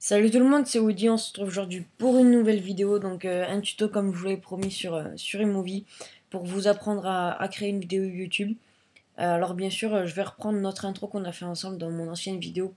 Salut tout le monde, c'est Woody, on se retrouve aujourd'hui pour une nouvelle vidéo, donc un tuto comme je vous l'ai promis sur iMovie pour vous apprendre à créer une vidéo YouTube. Alors bien sûr, je vais reprendre notre intro qu'on a fait ensemble dans mon ancienne vidéo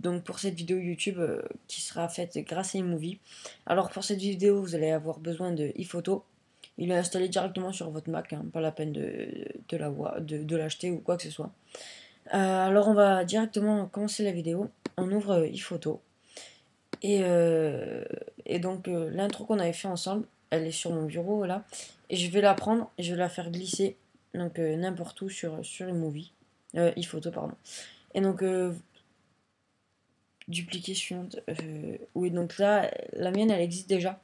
donc pour cette vidéo YouTube qui sera faite grâce à iMovie. Alors pour cette vidéo, vous allez avoir besoin de iPhoto. Il est installé directement sur votre Mac, hein, pas la peine de l'acheter ou quoi que ce soit. Alors on va directement commencer la vidéo. On ouvre iPhoto. Et donc l'intro qu'on avait fait ensemble, elle est sur mon bureau là. Et je vais la prendre et je vais la faire glisser donc n'importe où sur iMovie. iPhoto pardon. Et donc dupliquer suivante. Oui donc là la mienne elle existe déjà.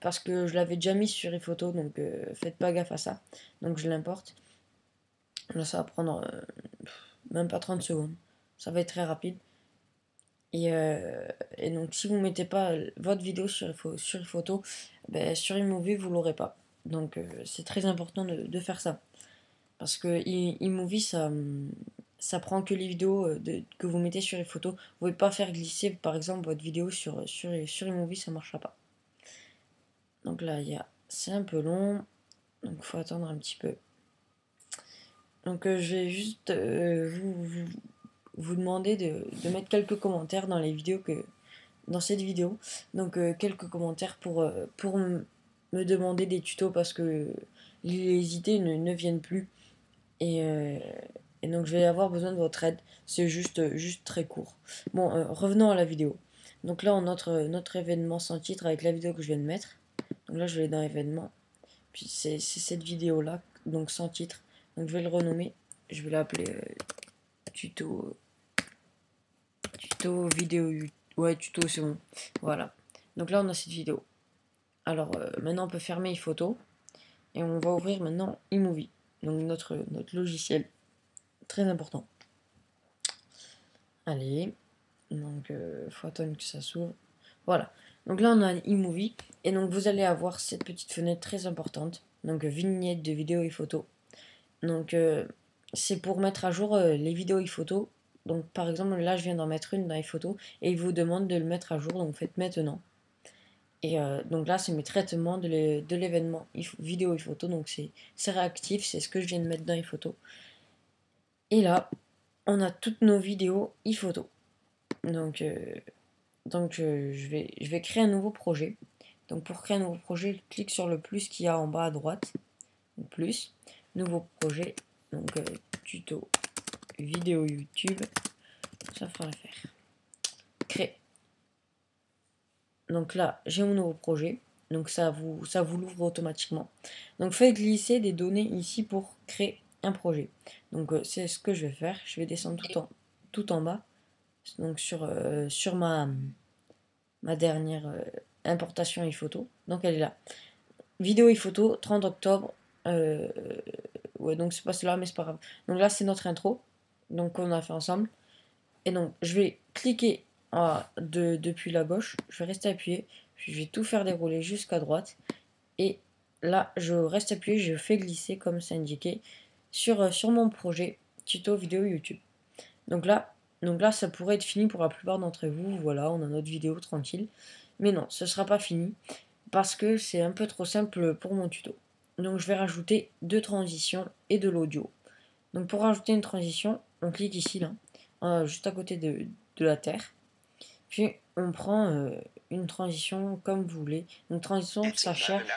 Parce que je l'avais déjà mise sur iPhoto, donc faites pas gaffe à ça. Donc je l'importe. Là ça va prendre même pas 30 secondes. Ça va être très rapide. Et donc si vous ne mettez pas votre vidéo sur une photo, ben, sur iMovie vous l'aurez pas. Donc c'est très important de faire ça. Parce que iMovie ça prend que les vidéos que vous mettez sur les photos. Vous ne pouvez pas faire glisser par exemple votre vidéo sur iMovie, ça ne marchera pas. Donc là c'est un peu long, donc il faut attendre un petit peu. Donc je vais juste vous demander de mettre quelques commentaires dans les vidéos dans cette vidéo. Donc quelques commentaires pour me demander des tutos parce que les idées ne viennent plus. Et, euh, et donc je vais avoir besoin de votre aide. C'est juste très court. Bon, revenons à la vidéo. Donc là on notre événement sans titre avec la vidéo que je viens de mettre. Donc là je vais dans événement. Puis c'est cette vidéo là, donc sans titre. Donc je vais le renommer. Je vais l'appeler tuto vidéo. Ouais, tuto c'est bon. Voilà. Donc là on a cette vidéo. Alors maintenant on peut fermer iPhoto et on va ouvrir maintenant iMovie, donc notre logiciel, très important. Allez, donc faut attendre que ça s'ouvre. Voilà, donc là on a iMovie et donc vous allez avoir cette petite fenêtre très importante, donc vignette de vidéos et photos. Donc c'est pour mettre à jour les vidéos et photos. Donc par exemple là je viens d'en mettre une dans les photos et il vous demande de le mettre à jour, donc faites maintenant. Et donc là, c'est mes traitements de l'événement vidéo et photo. Donc c'est réactif, c'est ce que je viens de mettre dans les photos. Et là, on a toutes nos vidéos et photos. Donc, je vais créer un nouveau projet. Donc pour créer un nouveau projet, je clique sur le plus qu'il y a en bas à droite. Plus, nouveau projet. Donc tuto vidéo YouTube. Ça fera l'affaire. Créer. Donc là, j'ai mon nouveau projet. Donc ça vous l'ouvre automatiquement. Donc faites glisser des données ici pour créer un projet. Donc c'est ce que je vais faire. Je vais descendre tout en bas. Donc sur ma dernière importation et photo. Donc elle est là. Vidéo et photo, 30 octobre. Ouais, donc c'est pas cela, mais c'est pas grave. Donc là, c'est notre intro. Donc on a fait ensemble. Et donc je vais cliquer depuis la gauche. Je vais rester appuyé. Puis je vais tout faire dérouler jusqu'à droite. Et là, je reste appuyé, je fais glisser comme c'est indiqué sur mon projet tuto vidéo YouTube. Donc là, ça pourrait être fini pour la plupart d'entre vous. Voilà, on a notre vidéo tranquille. Mais non, ce ne sera pas fini parce que c'est un peu trop simple pour mon tuto. Donc je vais rajouter deux transitions et de l'audio. Donc pour rajouter une transition, on clique ici là, juste à côté de la Terre. Puis on prend une transition comme vous voulez. Une transition, ça cherche.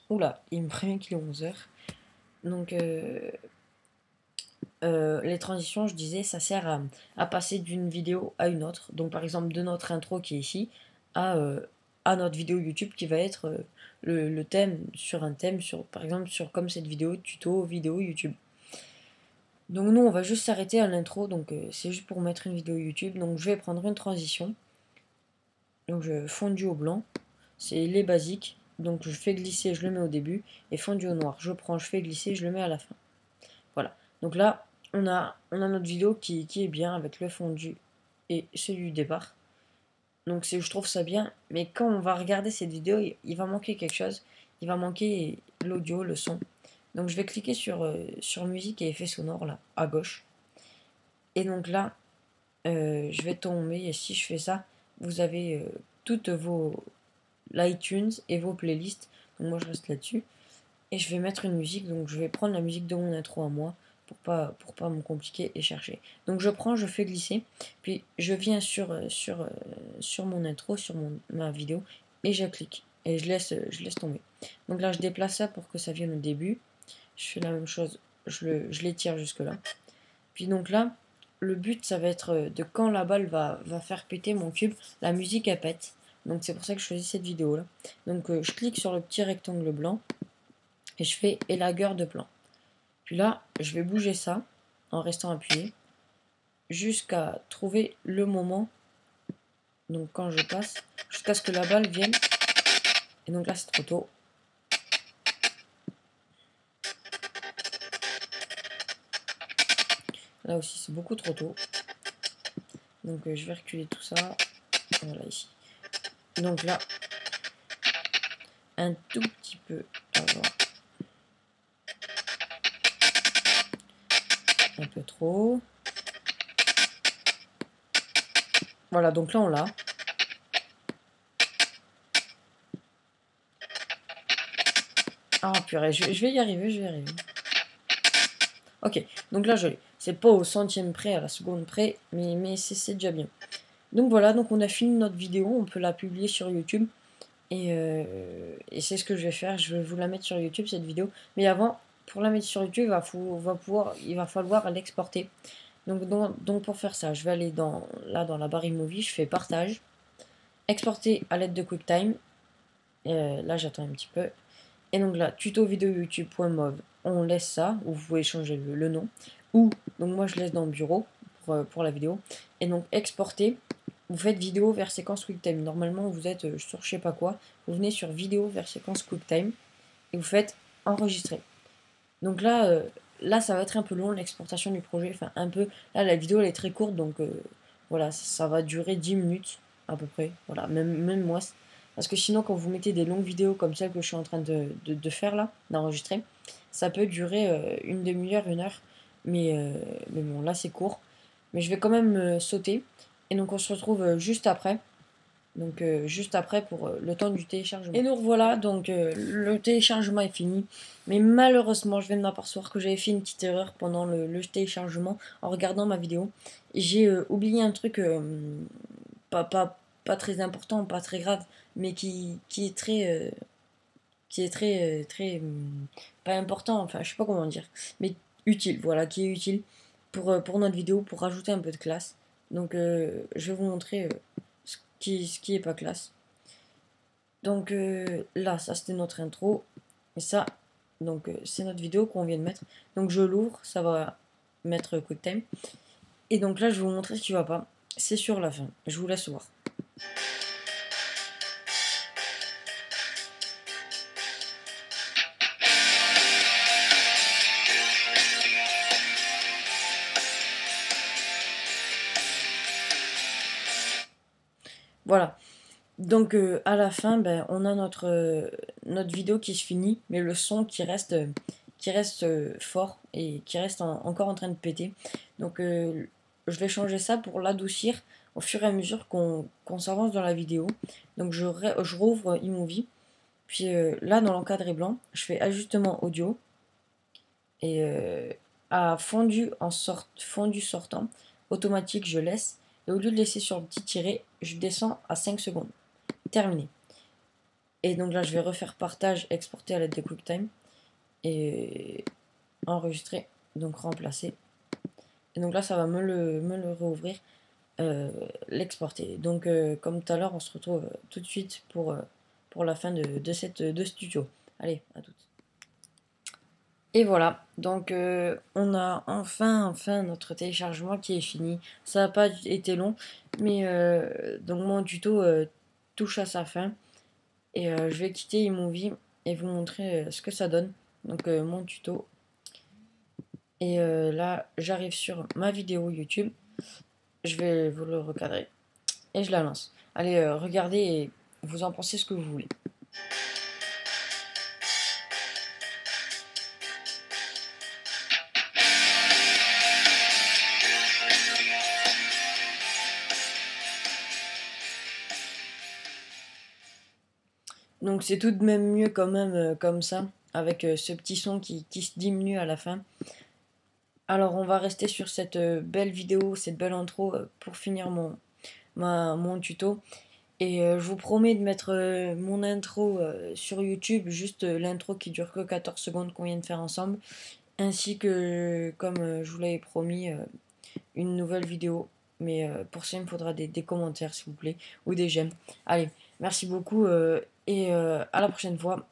Oula, il me prévient qu'il est 11h. Donc les transitions, je disais, ça sert à passer d'une vidéo à une autre. Donc par exemple de notre intro qui est ici à notre vidéo YouTube qui va être le thème sur un thème, par exemple comme cette vidéo tuto vidéo YouTube. Donc nous on va juste s'arrêter à l'intro, donc c'est juste pour mettre une vidéo YouTube. Donc je vais prendre une transition. Donc je fondu au blanc, c'est les basiques. Donc je fais glisser, je le mets au début, et fondu au noir. Je prends, je fais glisser, je le mets à la fin. Voilà. Donc là, on a notre vidéo qui est bien avec le fondu et celui du départ. Donc je trouve ça bien, mais quand on va regarder cette vidéo, il va manquer quelque chose. Il va manquer l'audio, le son. Donc je vais cliquer sur musique et effets sonores là, à gauche. Et donc là, je vais tomber, et si je fais ça, vous avez toutes vos l'iTunes et vos playlists. Donc moi je reste là-dessus. Et je vais mettre une musique, donc je vais prendre la musique de mon intro à moi pour pas me compliquer et chercher. Donc je prends, je fais glisser, puis je viens sur mon intro, sur ma vidéo, et je clique. Et je laisse tomber. Donc là je déplace ça pour que ça vienne au début. Je fais la même chose, je l'étire jusque là. Puis donc là, le but ça va être de quand la balle va faire péter mon cube, la musique elle pète. Donc c'est pour ça que je choisis cette vidéo là. Donc je clique sur le petit rectangle blanc et je fais élagueur de plan. Puis là, je vais bouger ça en restant appuyé jusqu'à trouver le moment. Donc quand je passe, jusqu'à ce que la balle vienne. Et donc là, c'est trop tôt. Là aussi, c'est beaucoup trop tôt. Donc je vais reculer tout ça. Voilà, ici. Donc là, un tout petit peu avant. Un peu trop. Voilà, donc là, on l'a. Ah purée, je vais y arriver, je vais y arriver. Ok, donc là, je l'ai. C'est pas au centième près, à la seconde près, mais c'est déjà bien. Donc voilà, donc on a fini notre vidéo, on peut la publier sur YouTube. Et c'est ce que je vais faire, je vais vous la mettre sur YouTube cette vidéo. Mais avant, pour la mettre sur YouTube, il va falloir l'exporter. Donc pour faire ça, je vais aller dans la barre iMovie, je fais partage, exporter à l'aide de QuickTime. Là j'attends un petit peu. Et donc là, tuto vidéo YouTube.mov, on laisse ça, ou vous pouvez changer le nom. Ou, donc moi je laisse dans le bureau pour la vidéo. Et donc exporter, vous faites vidéo vers séquence QuickTime. Normalement vous êtes sur je sais pas quoi, vous venez sur vidéo vers séquence QuickTime et vous faites enregistrer. Donc là ça va être un peu long l'exportation du projet, enfin un peu, là la vidéo elle est très courte donc voilà, ça va durer 10 minutes à peu près, voilà, même moi. Parce que sinon quand vous mettez des longues vidéos comme celle que je suis en train de faire là, d'enregistrer, ça peut durer une demi-heure, une heure, mais bon là c'est court. Mais je vais quand même sauter, et donc on se retrouve juste après. Donc juste après pour le temps du téléchargement. Et nous revoilà, donc le téléchargement est fini. Mais malheureusement, je viens de m'apercevoir que j'avais fait une petite erreur pendant le téléchargement en regardant ma vidéo. J'ai oublié un truc pas, pas, pas très important, pas très grave, mais qui est très pas important, enfin je sais pas comment dire, mais utile, voilà, qui est utile pour notre vidéo, pour rajouter un peu de classe. Donc je vais vous montrer ce qui est pas classe. Donc là, ça c'était notre intro. Et ça, donc c'est notre vidéo qu'on vient de mettre. Donc je l'ouvre, ça va mettre QuickTime. Et donc là, je vais vous montrer ce qui va pas. C'est sur la fin. Je vous laisse voir. Voilà. Donc à la fin, ben, on a notre vidéo qui se finit, mais le son qui reste fort et qui reste encore en train de péter. Donc je vais changer ça pour l'adoucir au fur et à mesure qu'on s'avance dans la vidéo. Donc je rouvre iMovie, puis là dans l'encadré blanc, je fais ajustement audio et à fondu sortant, automatique je laisse, et au lieu de laisser sur le petit tiret, je descends à 5 secondes. Terminé. Et donc là, je vais refaire partage, exporter à l'aide de QuickTime et enregistrer, donc remplacer. Et donc là, ça va me le réouvrir, l'exporter. Donc, comme tout à l'heure, on se retrouve tout de suite pour la fin de ce tuto. Allez, à toutes. Et voilà, donc on a enfin notre téléchargement qui est fini. Ça n'a pas été long, mais donc mon tuto touche à sa fin. Et je vais quitter iMovie et vous montrer ce que ça donne. Donc mon tuto. Et là, j'arrive sur ma vidéo YouTube. Je vais vous le recadrer. Et je la lance. Allez, regardez et vous en pensez ce que vous voulez. Donc c'est tout de même mieux quand même comme ça, avec ce petit son qui se diminue à la fin. Alors on va rester sur cette belle vidéo, cette belle intro pour finir mon tuto. Et je vous promets de mettre mon intro sur YouTube, juste l'intro qui dure que 14 secondes qu'on vient de faire ensemble, ainsi que, comme je vous l'avais promis, une nouvelle vidéo. Mais pour ça, il me faudra des commentaires, s'il vous plaît, ou des j'aime. Allez, merci beaucoup et à la prochaine fois.